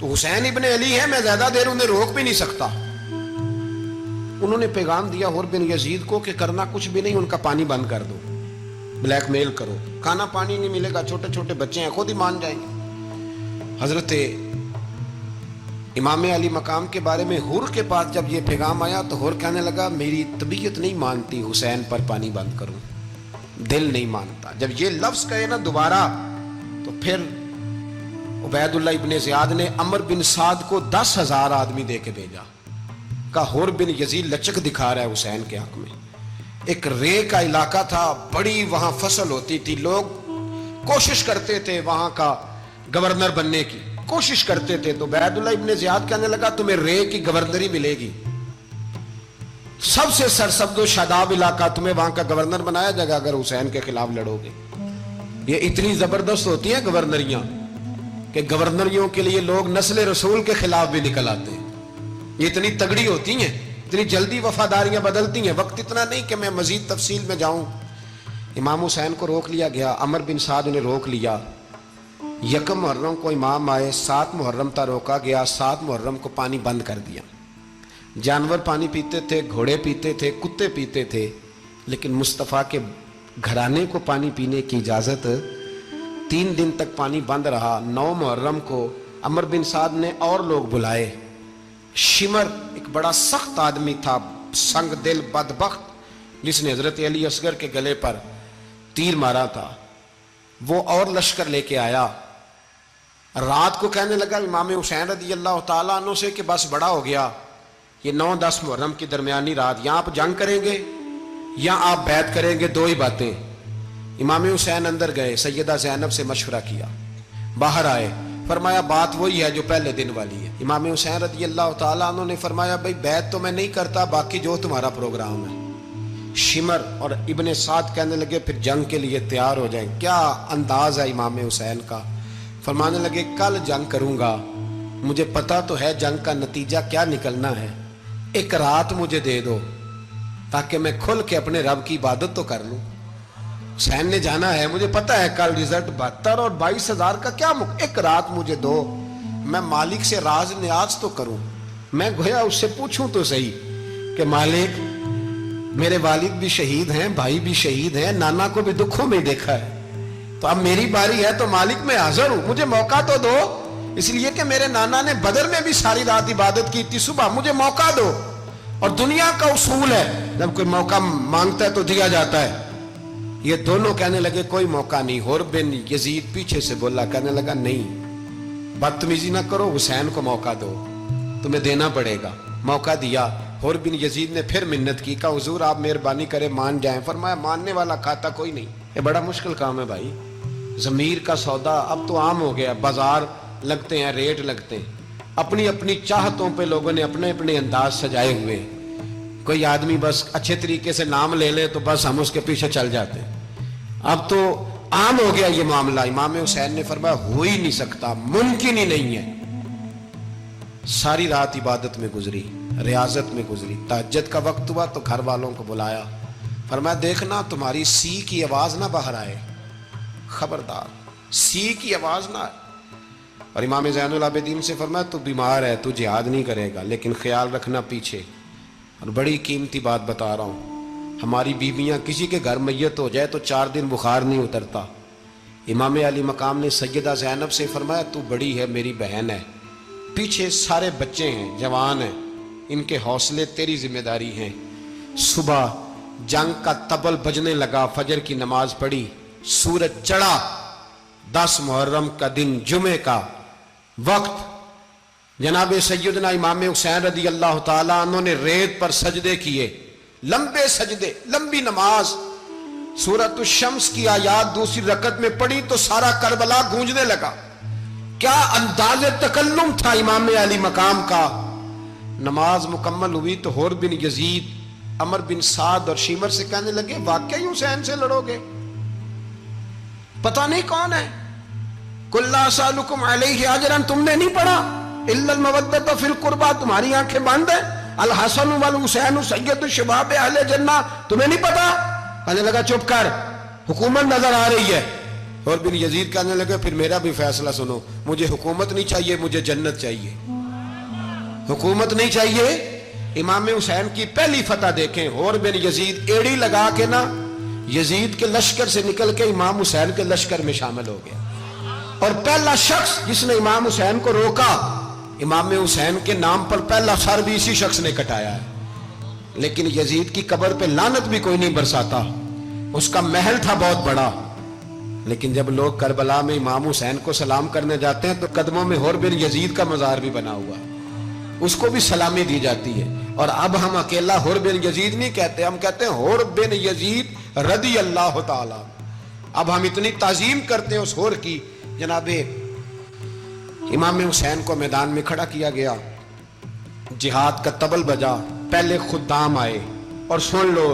تو حسین ابن علی ہے، میں زیادہ دیر انہیں روک بھی نہیں سکتا۔ انہوں نے پیغام دیا حر بن یزید کو کہ کرنا کچھ بھی نہیں، ان کا پانی بند کر دو، بلیک میل کرو، کھانا پانی نہیں ملے گا، چھوٹے چھوٹے بچے ہیں، خود ہی مان جائیں گے۔ حضرت امام علی مقام کے بارے میں حر کے پاس جب یہ پیغام آیا تو حر کہنے لگا میری طبیعت نہیں مانتی حسین پر پانی بند کروں، دل نہیں مانتا۔ جب یہ لفظ کہے نا دوبارہ تو پھر عبید اللہ ابن زیاد نے عمر بن سعد کو 10,000 آدمی دے کے بھیجا۔ کہا حر بن یزید لچک دکھا رہا ہے حسین کے حق میں۔ ایک رے کا علاقہ تھا، بڑی وہاں فصل ہوتی تھی، لوگ کوشش کرتے تھے وہاں کا گورنر بننے کی، کوشش کرتے تھے۔ تو عبید اللہ ابن زیاد کہنے لگا تمہیں رے کی گورنری ملے گی، سب سے سرسبز و شاداب علاقہ، تمہیں وہاں کا گورنر بنایا جائے گا اگر حسین کے خلاف لڑو گے۔ یہ اتنی زبردست ہوتی ہیں گورنریاں کہ گورنریوں کے لیے لوگ نسل رسول کے خلاف بھی نکل آتے ہیں۔ یہ اتنی تگڑی ہوتی ہیں، اتنی جلدی وفاداریاں بدلتی ہیں۔ وقت اتنا نہیں کہ میں مزید تفصیل میں جاؤں۔ امام حسین کو روک لیا گیا، عمر بن سعد نے روک لیا۔ 1 محرم کو امام آئے، 7 محرم تا روکا گیا، 7 محرم کو پانی بند کر دیا۔ جانور پانی پیتے تھے، گھوڑے پیتے تھے، کتے پیتے تھے، لیکن مصطفیٰ کے گھرانے کو پانی پینے کی اجازت 3 دن تک پانی بند رہا۔ 9 محرم کو عمر بن سعد نے اور لوگ بلائے۔ شمر ایک بڑا سخت آدمی تھا، سنگ دل بدبخت، جس نے حضرت علی اصغر کے گلے پر تیر مارا تھا، وہ اور لشکر لے کے آیا۔ رات کو کہنے لگا امام حسین رضی اللہ تعالیٰ عنہ سے کہ بس بڑا ہو گیا، یہ 9-10 محرم کی درمیانی رات، یا آپ جنگ کریں گے یا آپ بیعت کریں گے، 2 ہی باتیں۔ امام حسین اندر گئے، سیدہ زینب سے مشورہ کیا، باہر آئے، فرمایا بات وہی ہے جو پہلے دن والی ہے۔ امام حسین رضی اللہ تعالیٰ عنہ نے فرمایا بھئی بیعت تو میں نہیں کرتا، باقی جو تمہارا پروگرام ہے۔ شمر اور ابن سعد کہنے لگے پھر جنگ کے لیے تیار ہو جائیں۔ کیا انداز ہے امام حسین کا، فرمانے لگے کل جنگ کروں گا، مجھے پتا تو ہے جنگ کا نتیجہ کیا نکلنا ہے، 1 رات مجھے دے دو تاکہ میں کھل کے اپنے رب کی عبادت تو کر لوں۔ حسین نے جانا ہے، مجھے پتا ہے کل رزلٹ 72 اور 22,000 کا کیا 1 رات مجھے دو، میں مالک سے راز نیاز تو کروں، میں گویا اس سے پوچھوں تو صحیح کہ مالک میرے والد بھی شہید ہیں، بھائی بھی شہید ہیں، نانا کو بھی دکھوں میں دیکھا ہے، تو اب میری باری ہے تو مالک میں حاضر ہوں، مجھے موقع تو دو، اس لیے کہ میرے نانا نے بدر میں بھی ساری رات عبادت کی تھی، صبح مجھے موقع دو۔ اور دنیا کا اصول ہے جب کوئی موقع مانگتا ہے تو دیا جاتا ہے۔ یہ دونوں کہنے لگے کوئی موقع نہیں۔ حر بن یزید پیچھے سے بولا، کہنے لگا نہیں، بدتمیزی نہ کرو، حسین کو موقع دو، تمہیں دینا پڑے گا۔ موقع دیا۔ حر بن یزید نے پھر منت کی، کہا حضور آپ مہربانی کرے مان جائیں۔ فرمایا ماننے والا کھاتا کوئی نہیں، یہ بڑا مشکل کام ہے بھائی، ضمیر کا سودا اب تو عام ہو گیا، بازار لگتے ہیں، ریٹ لگتے ہیں، اپنی اپنی چاہتوں پہ لوگوں نے اپنے اپنے انداز سجائے ہوئے ہیں۔ کوئی آدمی بس اچھے طریقے سے نام لے لے تو بس ہم اس کے پیچھے چل جاتے ہیں، اب تو عام ہو گیا یہ معاملہ۔ امام حسین نے فرمایا ہو ہی نہیں سکتا، ممکن ہی نہیں ہے۔ ساری رات عبادت میں گزری، ریاضت میں گزری، تہجد کا وقت ہوا تو گھر والوں کو بلایا، فرمایا دیکھنا تمہاری سی کی آواز نہ باہر آئے، خبردار سی کی آواز نہ آئے۔ اور امام زین العابدین سے فرمایا تو بیمار ہے، تو جہاد نہیں کرے گا، لیکن خیال رکھنا پیچھے۔ اور بڑی قیمتی بات بتا رہا ہوں، ہماری بیویاں کسی کے گھر میت ہو جائے تو 4 دن بخار نہیں اترتا۔ امام علی مقام نے سیدہ زینب سے فرمایا تو بڑی ہے، میری بہن ہے، پیچھے سارے بچے ہیں، جوان ہیں، ان کے حوصلے تیری ذمہ داری ہیں۔ صبح جنگ کا طبل بجنے لگا، فجر کی نماز پڑھی، سورج چڑھا، 10 محرم کا دن، جمعے کا وقت، جناب سیدنا امام حسین رضی اللہ تعالیٰ عنہ نے ریت پر سجدے کیے، لمبے سجدے، لمبی نماز، سورۃ الشمس کی آیات دوسری رکعت میں پڑھی تو سارا کربلا گونجنے لگا۔ کیا انداز تکلم تھا امام علی مقام کا۔ نماز مکمل ہوئی تو حور بن یزید، عمر بن سعد اور شیمر سے کہنے لگے واقعی حسین سے لڑو گے؟ پتہ نہیں کون ہے۔ قُلْ لَا أَسْأَلُكُمْ عَلَيْهِ أَجْرًا، تم نے نہیں پڑھا، إِلَّا الْمَوَدَّةَ فِي الْقُرْبَى، تمہاری آنکھیں بند ہیں، الحسن والحسین سید الشباب اہل جنہ، تمہیں نہیں پتا؟ کہنے لگا چپ کر، حکومت نظر آ رہی ہے۔ اور بن یزید کہنے لگے پھر میرا بھی فیصلہ سنو، مجھے حکومت نہیں چاہیے، مجھے جنت چاہیے۔ حکومت نہیں چاہیے۔ امام حسین کی پہلی فتح دیکھیں، اور بن یزید ایڑی لگا کے نا یزید کے لشکر سے نکل کے امام حسین کے لشکر میں شامل ہو گیا، اور پہلا شخص جس نے امام حسین کو روکا، امام حسین کے نام پر پہلا سر بھی اسی شخص نے کٹایا ہے۔ لیکن یزید کی قبر پہ لعنت بھی کوئی نہیں برساتا، اس کا محل تھا بہت بڑا، لیکن جب لوگ کربلا میں امام حسین کو سلام کرنے جاتے ہیں تو قدموں میں حور بن یزید کا مزار بھی بنا ہوا، اس کو بھی سلامی دی جاتی ہے۔ اور اب ہم اکیلا حور بن یزید نہیں کہتے، ہم کہتے ہیں حور بن یزید رضی اللہ تعالیٰ۔ اب ہم اتنی تعظیم کرتے ہیں اس حور کی۔ جناب امام حسین کو میدان میں کھڑا کیا گیا، جہاد کا طبل بجا، پہلے خدام آئے، اور سن لو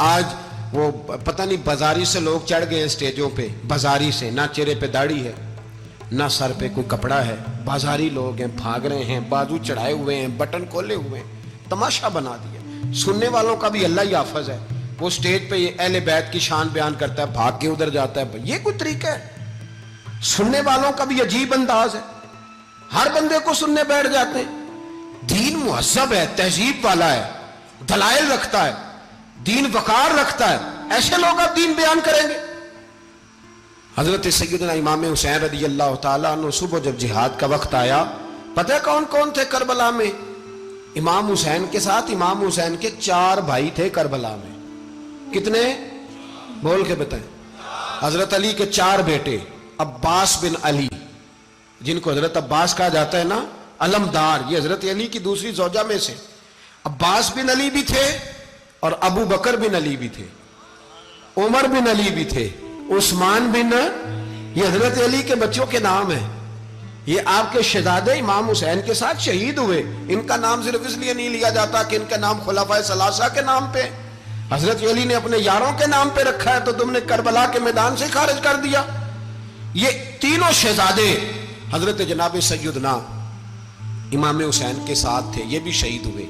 آج وہ پتہ نہیں بازاری سے لوگ چڑھ گئے ہیں سٹیجوں پہ، بازاری سے، نہ چہرے پہ داڑھی ہے، نہ سر پہ کوئی کپڑا ہے، بازاری لوگ ہیں، بھاگ رہے ہیں، بازو چڑھائے ہوئے ہیں، بٹن کھولے ہوئے ہیں، تماشا بنا دیا۔ سننے والوں کا بھی اللہ ہی حافظ ہے، وہ سٹیج پہ یہ اہل بیت کی شان بیان کرتا ہے، بھاگ کے ادھر جاتا ہے، یہ کوئی طریقہ ہے؟ سننے والوں کا بھی عجیب انداز ہے، ہر بندے کو سننے بیٹھ جاتے ہیں۔ دین مہذب ہے، تہذیب والا ہے، دلائل رکھتا ہے، دین وقار رکھتا ہے، ایسے لوگ اب دین بیان کریں گے؟ حضرت سیدنا امام حسین رضی اللہ تعالیٰ عنہ صبح جب جہاد کا وقت آیا، پتہ ہے کون کون تھے کربلا میں؟ امام حسین کے ساتھ امام حسین کے 4 بھائی تھے کربلا میں۔ کتنے؟ بول کے بتائیں۔ حضرت علی کے 4 بیٹے، عباس بن علی، جن کو حضرت عباس کہا جاتا ہے نا، علمدار، یہ حضرت علی کی دوسری زوجہ میں سے عباس بن علی بھی تھے، اور ابو بکر بن علی بھی تھے، عمر بن علی بھی تھے، عثمان بن، یہ حضرت علی کے بچوں کے نام ہیں۔ یہ آپ کے شہزادے امام حسین کے ساتھ شہید ہوئے، ان کا نام صرف اس لیے نہیں لیا جاتا کہ ان کا نام خلفائے ثلاثہ کے نام پہ، حضرت علی نے اپنے یاروں کے نام پہ رکھا ہے، تو تم نے کربلا کے میدان سے خارج کر دیا۔ یہ تینوں شہزادے حضرت جناب سیدنا امام حسین کے ساتھ تھے، یہ بھی شہید ہوئے۔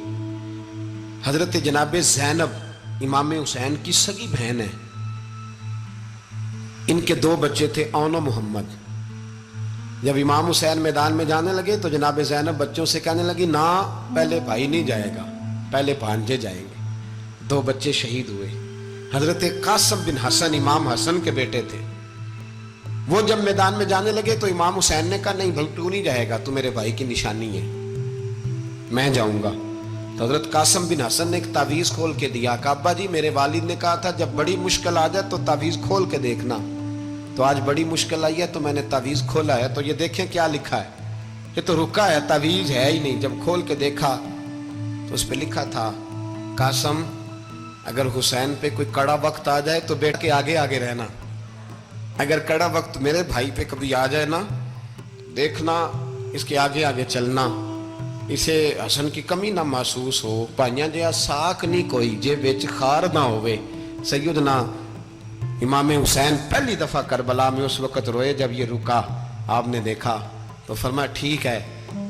حضرت جناب زینب امام حسین کی سگی بہن ہے، ان کے 2 بچے تھے، اون و محمد۔ جب امام حسین میدان میں جانے لگے تو جناب زینب بچوں سے کہنے لگی نہ، پہلے بھائی نہیں جائے گا، پہلے بھانجے جائیں گے۔ 2 بچے شہید ہوئے۔ حضرت قاسم بن حسن امام حسن کے بیٹے تھے، وہ جب میدان میں جانے لگے تو امام حسین نے کہا نہیں بھائی تو نہیں جائے گا، تو میرے بھائی کی نشانی ہے، میں جاؤں گا۔ تو حضرت قاسم بن حسن نے ایک تعویذ کھول کے دیا کہ ابا جی میرے والد نے کہا تھا جب بڑی مشکل آ جائے تو تعویذ کھول کے دیکھنا، تو آج بڑی مشکل آئی ہے تو میں نے تعویذ کھولا ہے، تو یہ دیکھیں کیا لکھا ہے، یہ تو رکا ہے، تعویذ ہے ہی نہیں۔ جب کھول کے دیکھا تو اس پہ لکھا تھا قاسم اگر حسین پہ کوئی کڑا وقت آ جائے تو بیٹھ کے آگے آگے رہنا، اگر کڑا وقت میرے بھائی پہ کبھی آ جائے نا، دیکھنا اس کے آگے آگے چلنا، اسے حسن کی کمی نہ محسوس ہو، پائیاں جہاں ساکھ نہیں کوئی جے وچ خار نہ ہوئے۔ سیدنا امام حسین پہلی دفعہ کربلا میں اس وقت روئے جب یہ رکا، آپ نے دیکھا تو فرمایا ٹھیک ہے،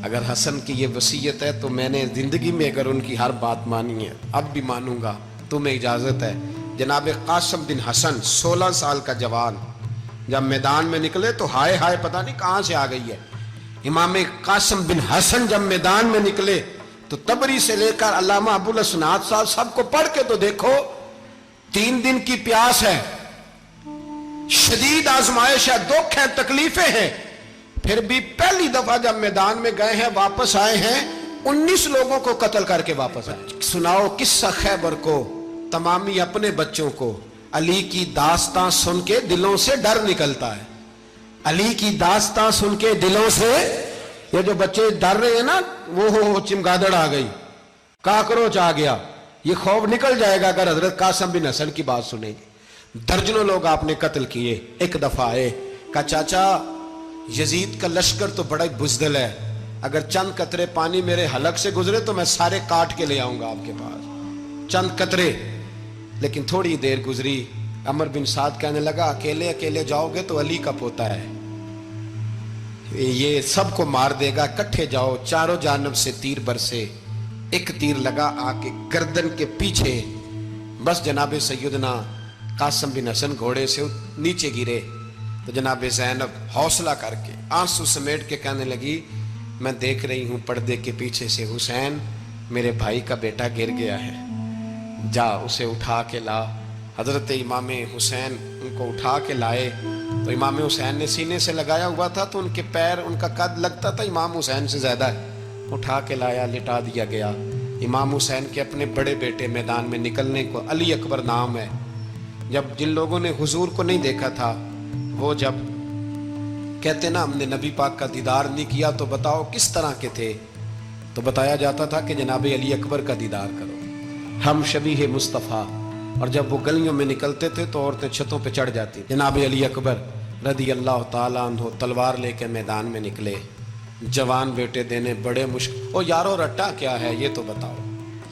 اگر حسن کی یہ وصیت ہے تو میں نے زندگی میں اگر ان کی ہر بات مانی ہے اب بھی مانوں گا، تمہیں اجازت ہے۔ جناب قاسم بن حسن 16 سال کا جوان جب میدان میں نکلے تو ہائے ہائے پتہ نہیں کہاں سے آ گئی ہے، امام قاسم بن حسن جب میدان میں نکلے تو تبری سے لے کر علامہ ابو الاسناد صاحب سب کو پڑھ کے تو دیکھو، 3 دن کی پیاس ہے، شدید آزمائش ہے، دکھ ہے، تکلیفیں ہیں، پھر بھی پہلی دفعہ جب میدان میں گئے ہیں واپس آئے ہیں 19 لوگوں کو قتل کر کے واپس آئے۔ سناؤ قصہ خیبر کو تمامی اپنے بچوں کو، علی کی داستان سن کے دلوں سے ڈر نکلتا ہے، علی کی داستان سن کے دلوں سے، یہ جو بچے ڈر رہے ہیں نا، وہ چمگادڑ آ گئی، کاکروچ آ گیا، یہ خوف نکل جائے گا اگر حضرت قاسم بن حسن کی بات سنیں گے۔ درجنوں لوگ آپ نے قتل کیے۔ ایک دفعہ آئے، کہا چاچا یزید کا لشکر تو بڑا بزدل ہے، اگر چند قطرے پانی میرے حلق سے گزرے تو میں سارے کاٹ کے لے آؤں گا آپ کے پاس، چند قطرے۔ لیکن تھوڑی دیر گزری، عمر بن سعد کہنے لگا اکیلے اکیلے جاؤ گے تو علی کا پوتا ہے، یہ سب کو مار دے گا، کٹھے جاؤ۔ چاروں جانب سے تیر برسے، ایک تیر لگا آ کے گردن کے پیچھے، بس جناب سیدنا قاسم بن حسن گھوڑے سے نیچے گرے تو جناب زینب حوصلہ کر کے آنسو سمیٹ کے کہنے لگی میں دیکھ رہی ہوں پردے کے پیچھے سے حسین میرے بھائی کا بیٹا گر گیا ہے، جا اسے اٹھا کے لا۔ حضرت امام حسین ان کو اٹھا کے لائے تو امام حسین نے سینے سے لگایا ہوا تھا تو ان کے پیر، ان کا قد لگتا تھا امام حسین سے زیادہ ہے، اٹھا کے لایا، لٹا دیا گیا۔ امام حسین کے اپنے بڑے بیٹے میدان میں نکلنے کو، علی اکبر نام ہے، جب جن لوگوں نے حضور کو نہیں دیکھا تھا وہ جب کہتے نا ہم نے نبی پاک کا دیدار نہیں کیا تو بتاؤ کس طرح کے تھے، تو بتایا جاتا تھا کہ جناب علی اکبر کا دیدار کرو، ہم شبیہ مصطفیٰ۔ اور جب وہ گلیوں میں نکلتے تھے تو عورتیں چھتوں پہ چڑھ جاتی۔ جناب علی اکبر رضی اللہ تعالیٰ عنہ تلوار لے کے میدان میں نکلے، جوان بیٹے دینے بڑے مشکل۔ او یارو رٹا کیا ہے یہ تو بتاؤ،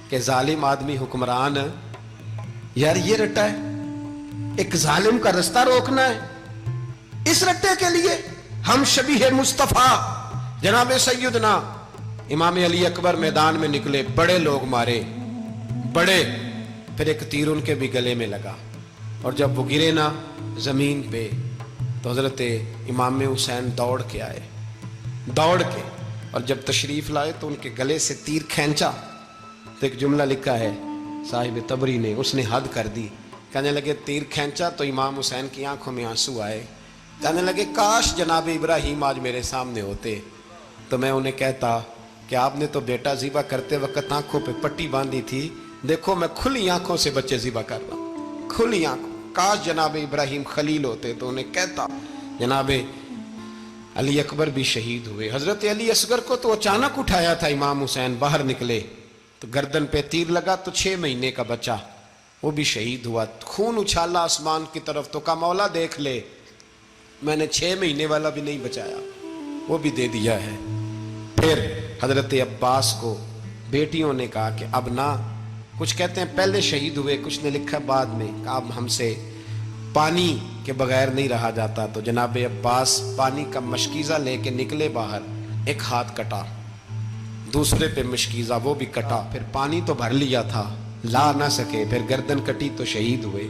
کہ ظالم آدمی حکمران ہے یار، یہ رٹا ہے، ایک ظالم کا رستہ روکنا ہے، اس رٹے کے لیے ہم شبیہ مصطفیٰ۔ جناب سیدنا امام علی اکبر میدان میں نکلے، بڑے لوگ مارے، بڑے، پھر ایک تیر ان کے بھی گلے میں لگا، اور جب وہ گرے نا زمین پہ تو حضرت امام حسین دوڑ کے آئے، دوڑ کے، اور جب تشریف لائے تو ان کے گلے سے تیر کھینچا تو ایک جملہ لکھا ہے صاحب تبری نے، اس نے حد کر دی، کہنے لگے تیر کھینچا تو امام حسین کی آنکھوں میں آنسو آئے، کہنے لگے کاش جناب ابراہیم آج میرے سامنے ہوتے تو میں انہیں کہتا کہ آپ نے تو بیٹا ذبح کرتے وقت آنکھوں پہ پٹی باندھی تھی، دیکھو میں کھلی آنکھوں سے بچے ذبح کر رہا ہوں، کھلی آنکھوں، کاش جناب ابراہیم خلیل ہوتے تو انہیں کہتا۔ جناب علی اکبر بھی شہید ہوئے۔ حضرت علی اصغر کو تو اچانک اٹھایا تھا امام حسین، باہر نکلے تو گردن پہ تیر لگا تو 6 مہینے کا بچہ وہ بھی شہید ہوا، خون اچھالا آسمان کی طرف تو کہا مولا دیکھ لے میں نے 6 مہینے والا بھی نہیں بچایا، وہ بھی دے دیا ہے۔ پھر حضرت عباس کو بیٹیوں نے کہا کہ اب نہ، کچھ کہتے ہیں پہلے شہید ہوئے، کچھ نے لکھا بعد میں، کہ اب ہم سے پانی کے بغیر نہیں رہا جاتا، تو جناب عباس پانی کا مشکیزہ لے کے نکلے باہر، ایک ہاتھ کٹا، دوسرے پہ مشکیزہ وہ بھی کٹا، پھر پانی تو بھر لیا تھا لا نہ سکے، پھر گردن کٹی تو شہید ہوئے۔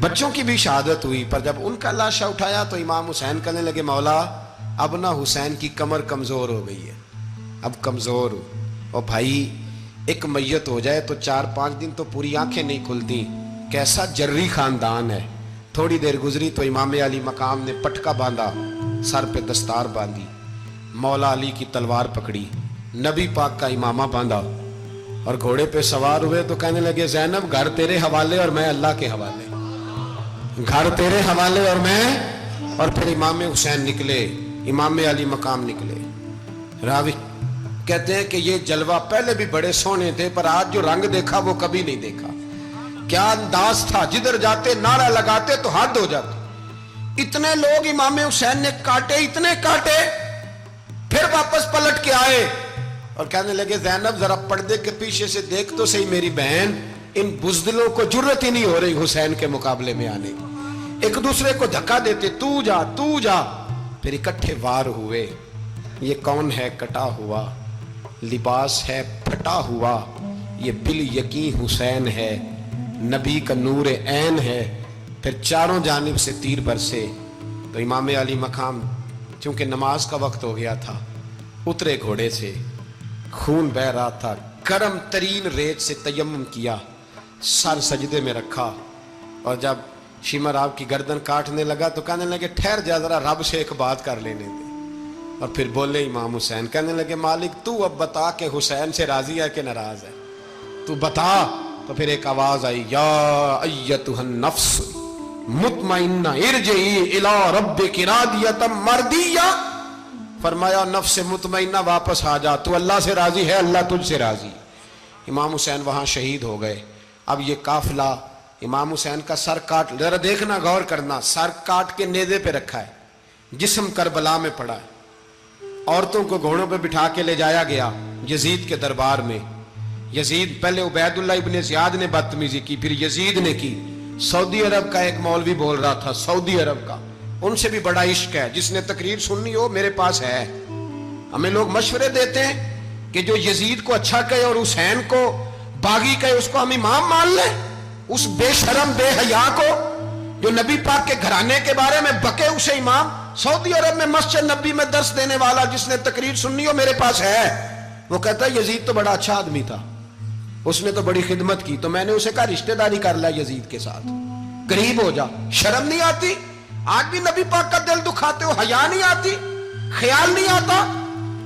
بچوں کی بھی شہادت ہوئی، پر جب ان کا لاشا اٹھایا تو امام حسین کہنے لگے مولا اب نہ حسین کی کمر کمزور ہو گئی ہے، اب کمزور ہو، اور بھائی ایک میت ہو جائے تو 4-5 دن تو پوری آنکھیں نہیں کھلتی، کیسا جری خاندان ہے۔ تھوڑی دیر گزری تو امام علی مقام نے پٹکا باندھا، سر پہ دستار باندھی، مولا علی کی تلوار پکڑی، نبی پاک کا امامہ باندھا اور گھوڑے پہ سوار ہوئے تو کہنے لگے زینب گھر تیرے حوالے اور میں اللہ کے حوالے، گھر تیرے حوالے اور میں، اور پھر امام حسین نکلے، امام علی مقام نکلے۔ راوی کہتے ہیں کہ یہ جلوہ پہلے بھی بڑے سونے تھے پر آج جو رنگ دیکھا وہ کبھی نہیں دیکھا، کیا انداز تھا، جدھر جاتے نعرہ لگاتے تو حد ہو جاتے، اتنے لوگ امام حسین نے کاٹے، اتنے کاٹے، پھر واپس پلٹ کے آئے اور کہنے لگے زینب ذرا پردے کے پیچھے سے دیکھ تو صحیح میری بہن، ان بزدلوں کو جرت ہی نہیں ہو رہی حسین کے مقابلے میں آنے، ایک دوسرے کو دھکا دیتے، تو جا تو جا، پھر اکٹھے وار ہوئے۔ یہ کون ہے کٹا ہوا، لباس ہے پھٹا ہوا، یہ بال یقین حسین ہے، نبی کا نور عین ہے۔ پھر چاروں جانب سے تیر برسے تو امام علی مقام چونکہ نماز کا وقت ہو گیا تھا، اترے گھوڑے سے، خون بہ رہا تھا، گرم ترین ریت سے تیمم کیا، سر سجدے میں رکھا، اور جب شیمر آپ کی گردن کاٹنے لگا تو کہنے لگے ٹھہر جا ذرا رب سے ایک بات کر لینے دے. اور پھر بولے امام حسین، کہنے لگے مالک تو اب بتا کہ حسین سے راضی ہے کہ ناراض ہے، تو بتا. تو پھر ایک آواز آئی، یا ایتھا النفس مطمئنہ ارجعی الی ربک راضیۃ مرضیہ. فرمایا نفس مطمئنہ واپس آ جا، تو اللہ سے راضی ہے، اللہ تجھ سے راضی. امام حسین وہاں شہید ہو گئے. اب یہ قافلہ امام حسین کا سر کاٹ، ذرا دیکھنا غور کرنا، سر کاٹ کے نیزے پہ رکھا ہے، جسم کربلا میں پڑا ہے. عورتوں کو گھوڑوں پہ بٹھا کے لے جایا گیا یزید کے دربار میں. یزید، پہلے عبید اللہ ابن زیاد نے بدتمیزی کی، پھر یزید نے کی. سعودی عرب کا ایک مولوی بول رہا تھا، سعودی عرب کا، ان سے بھی بڑا عشق ہے، جس نے تقریر سننی ہو میرے پاس ہے. ہمیں لوگ مشورے دیتے ہیں کہ جو یزید کو اچھا کہے اور حسین کو باغی کہے اس کو ہم امام مان لیں. اس بے شرم بے حیا کو جو نبی پاک کے گھرانے کے بارے میں بکے اسے امام. سعودی عرب میں مسجد نبی میں درس دینے والا جس نے تقریر سننی ہو میرے پاس ہے. وہ کہتا ہے یزید تو بڑا اچھا آدمی تھا، اس نے تو بڑی خدمت کی. تو میں نے اسے کہا رشتہ داری کر لیا یزید کے ساتھ، قریب ہو جا. شرم نہیں آتی؟ آج بھی نبی پاک کا دل دکھاتے ہو، حیا نہیں آتی، خیال نہیں آتا.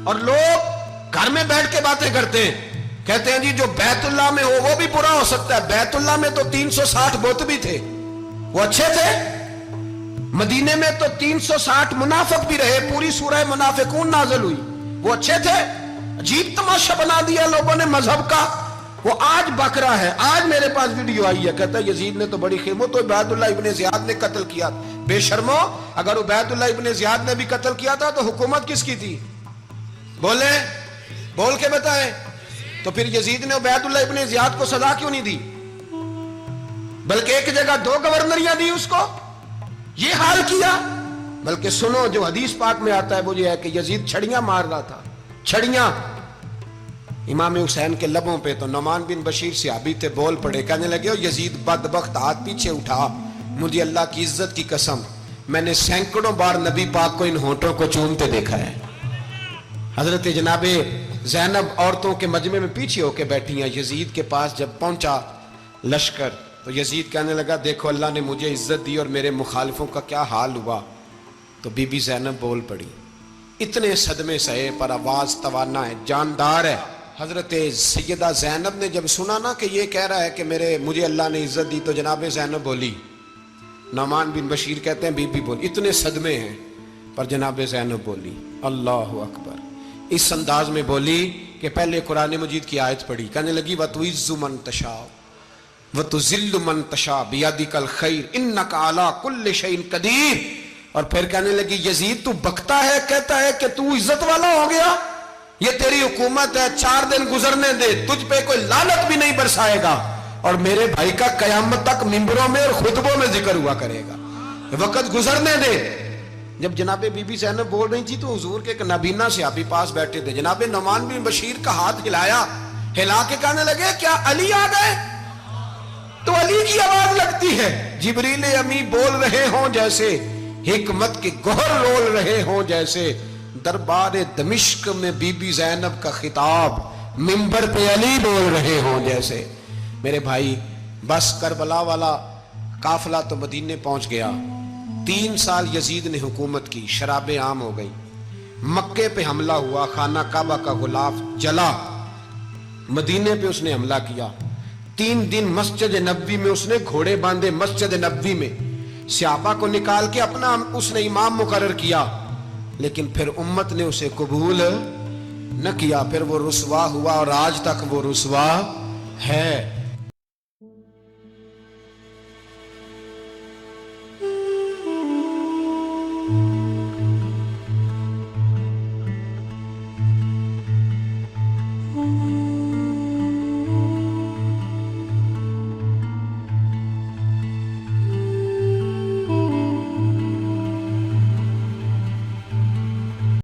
اور لوگ گھر میں بیٹھ کے باتیں کرتے ہیں، کہتے ہیں جی جو بیت اللہ میں ہو وہ بھی برا ہو سکتا ہے. بیت اللہ میں تو 360 بت بھی تھے، وہ اچھے تھے. مدینے میں تو 360 منافق بھی رہے، پوری سورہ منافقون نازل ہوئی، وہ اچھے تھے. عجیب تماشا بنا دیا لوگوں نے مذہب کا. وہ آج بک رہا ہے، آج میرے پاس ویڈیو آئی ہے، کہتا ہے یزید نے تو بڑی خدمت، تو عبید اللہ ابن زیاد نے قتل کیا. بے شرمو، اگر عبید اللہ ابن زیاد نے بھی قتل کیا تھا تو حکومت کس کی تھی؟ بولے، بول کے بتائیں. تو پھر یزید نے عبید اللہ ابن زیاد کو سزا کیوں نہیں دی، بلکہ ایک جگہ 2 گورنریاں دی اس کو؟ یہ حال کیا. بلکہ سنو جو حدیث پاک میں آتا ہے وہ یہ ہے کہ یزید چھڑیاں مار رہا تھا، چھڑیاں امام حسین کے لبوں پہ. تو نعمان بن بشیر صحابی تھے، بول پڑے، کہنے لگے او یزید بدبخت، ہاتھ پیچھے اٹھا، مجھے اللہ کی عزت کی قسم میں نے سینکڑوں بار نبی پاک کو ان ہونٹوں کو چومتے دیکھا ہے. حضرت جناب زینب عورتوں کے مجمع میں پیچھے ہو کے بیٹھی ہیں. یزید کے پاس جب پہنچا لشکر تو یزید کہنے لگا دیکھو اللہ نے مجھے عزت دی اور میرے مخالفوں کا کیا حال ہوا. تو بی بی زینب بول پڑی، اتنے صدمے سہے پر آواز توانا ہے، جاندار ہے. حضرت سیدہ زینب نے جب سنا نا کہ یہ کہہ رہا ہے کہ مجھے اللہ نے عزت دی، تو جناب زینب بولی. نعمان بن بشیر کہتے ہیں بی بی بولی، اتنے صدمے ہیں پر جناب زینب بولی اللہ اکبر. اس انداز میں بولی کہ پہلے قرآن مجید کی آیت پڑھی، کہنے لگی وَتُعِزُّ مَن تَشَاءُ وَتُذِلُّ مَن تَشَاءُ بِيَدِكَ الْخَيْرُ إِنَّكَ عَلَىٰ كُلِّ شَيْءٍ قَدِيرٌ. اور پھر کہنے لگی یزید تو بکتا ہے، کہتا ہے کہ تو عزت والا ہو گیا، یہ تیری حکومت ہے، 4 دن گزرنے دے، تجھ پہ کوئی لعنت بھی نہیں برسائے گا، اور میرے بھائی کا قیامت تک ممبروں میں اور خطبوں میں ذکر ہوا کرے گا، وقت گزرنے دے. جب جناب بی بی زینب بول رہی تھی تو حضور کے ایک نابینا صحابی پاس بیٹھے تھے. جناب نعمان بن بشیر کا ہاتھ ہلایا، ہلا کے کہنے لگے کیا علی آ گئے؟ تو علی کی آواز لگتی ہے، جبریل امی بول رہے ہوں جیسے، حکمت کے گوہر رول رہے ہوں جیسے. دربار دمشق میں بی بی زینب کا خطاب، منبر پہ علی بول رہے ہوں جیسے. میرے بھائی بس کربلا والا قافلہ تو مدینے پہنچ گیا. 3 سال یزید نے حکومت کی، شرابیں عام ہو گئی، مکے پہ حملہ ہوا، خانہ کعبہ کا غلاف جلا، مدینے پہ اس نے حملہ کیا. 3 دن مسجد نبوی میں اس نے گھوڑے باندھے، مسجد نبوی میں صحابہ کو نکال کے اپنا اس نے امام مقرر کیا. لیکن پھر امت نے اسے قبول نہ کیا، پھر وہ رسوا ہوا اور آج تک وہ رسوا ہے.